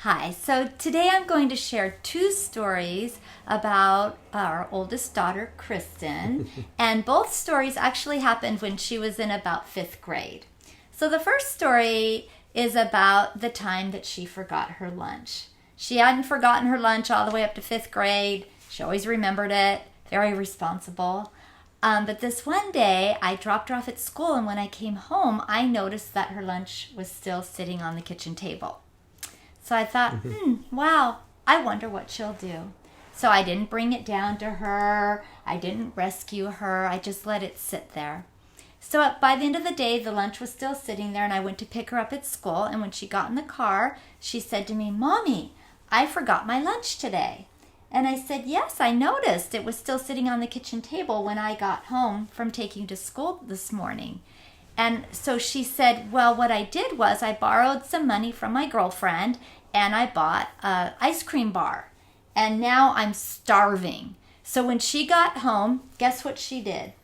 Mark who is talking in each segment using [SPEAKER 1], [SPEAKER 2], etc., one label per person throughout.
[SPEAKER 1] Hi, so today I'm going to share two stories about our oldest daughter, Kristen, and both stories actually happened when she was in about fifth grade. So the first story is about the time that she forgot her lunch. She hadn't forgotten her lunch all the way up to fifth grade. She always remembered it, very responsible. But this one day, I dropped her off at school, and when I came home, I noticed that her lunch was still sitting on the kitchen table. So I thought, wow, I wonder what she'll do. So I didn't bring it down to her. I didn't rescue her. I just let it sit there. So by the end of the day, the lunch was still sitting there, and I went to pick her up at school. And when she got in the car, she said to me, "Mommy, I forgot my lunch today." And I said, "Yes, I noticed. It was still sitting on the kitchen table when I got home from taking you to school this morning." And so she said, "Well, what I did was I borrowed some money from my girlfriend and I bought an ice cream bar. And now I'm starving." So when she got home, guess what she did?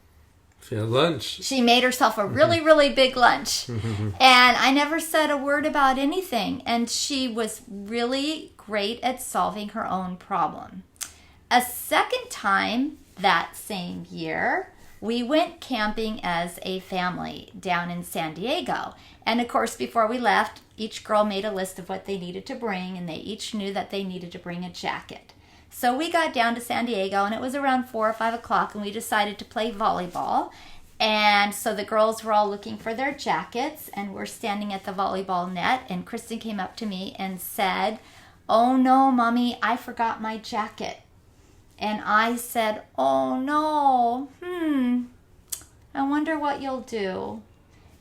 [SPEAKER 2] She had lunch.
[SPEAKER 1] She made herself a really, really big lunch. And I never said a word about anything. And she was really great at solving her own problem. A second time that same year, we went camping as a family down in San Diego. And of course, before we left, each girl made a list of what they needed to bring, and they each knew that they needed to bring a jacket. So we got down to San Diego, and it was around 4 or 5 o'clock, and we decided to play volleyball. And so the girls were all looking for their jackets, and we're standing at the volleyball net, and Kristen came up to me and said, "Oh no, Mommy, I forgot my jacket." And I said, "Oh no, I wonder what you'll do."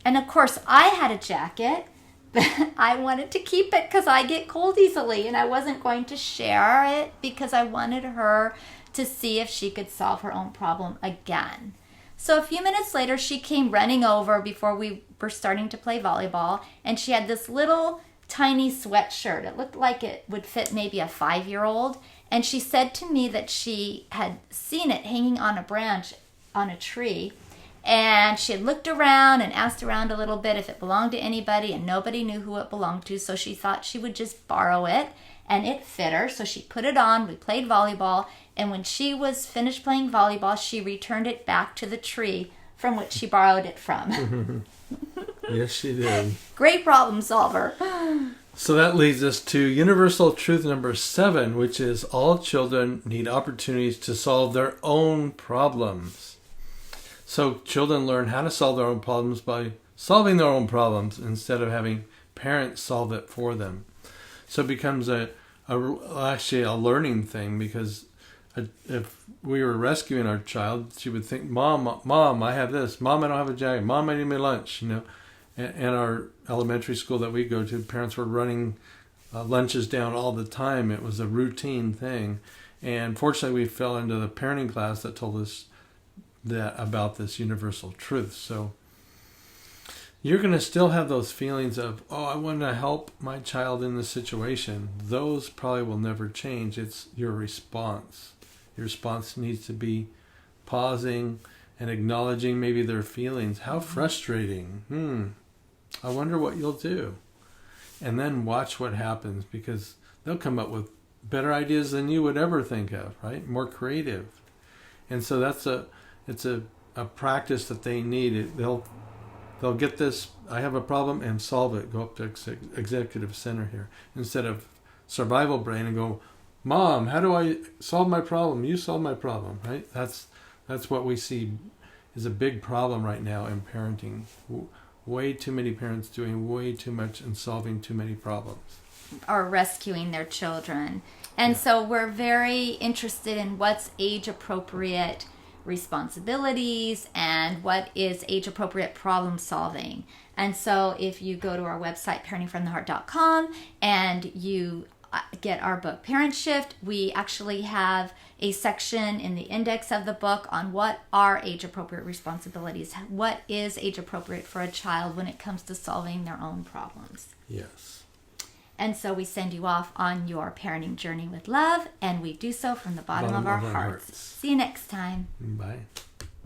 [SPEAKER 1] And of course, I had a jacket, but I wanted to keep it because I get cold easily, and I wasn't going to share it because I wanted her to see if she could solve her own problem again. So a few minutes later, she came running over before we were starting to play volleyball, and she had this little tiny sweatshirt. It looked like it would fit maybe a 5-year-old. And she said to me that she had seen it hanging on a branch on a tree. And she had looked around and asked around a little bit if it belonged to anybody, and nobody knew who it belonged to. So she thought she would just borrow it, and it fit her. So she put it on. We played volleyball. And when she was finished playing volleyball, she returned it back to the tree from which she borrowed it from.
[SPEAKER 2] Yes, she did.
[SPEAKER 1] Great problem solver.
[SPEAKER 2] So that leads us to universal truth number 7, which is all children need opportunities to solve their own problems. So children learn how to solve their own problems by solving their own problems instead of having parents solve it for them. So it becomes actually a learning thing, because if we were rescuing our child, she would think, Mom, I have this. Mom, I don't have a jacket. Mom, I need my lunch. In our elementary school that we go to, parents were running lunches down all the time. It was a routine thing. And fortunately, we fell into the parenting class that told us that about this universal truth. So you're going to still have those feelings of, I want to help my child in this situation. Those probably will never change. It's your response. Your response needs to be pausing and acknowledging maybe their feelings. How frustrating. I wonder what you'll do. And then watch what happens, because they'll come up with better ideas than you would ever think of, right? More creative. And so it's a practice that they need. They'll get this, I have a problem, and solve it. Go up to executive center here instead of survival brain and go, Mom, how do I solve my problem? You solve my problem, right? That's what we see is a big problem right now in parenting. Way too many parents doing way too much and solving too many problems.
[SPEAKER 1] Or rescuing their children. And so we're very interested in what's age-appropriate responsibilities and what is age-appropriate problem solving. And so if you go to our website, parentingfromtheheart.com, and you get our book Parent Shift, we actually have a section in the index of the book on what are age-appropriate responsibilities. What is age-appropriate for a child when it comes to solving their own problems?
[SPEAKER 2] Yes.
[SPEAKER 1] And so we send you off on your parenting journey with love, and we do so from the bottom of our hearts. See you next time.
[SPEAKER 2] Bye.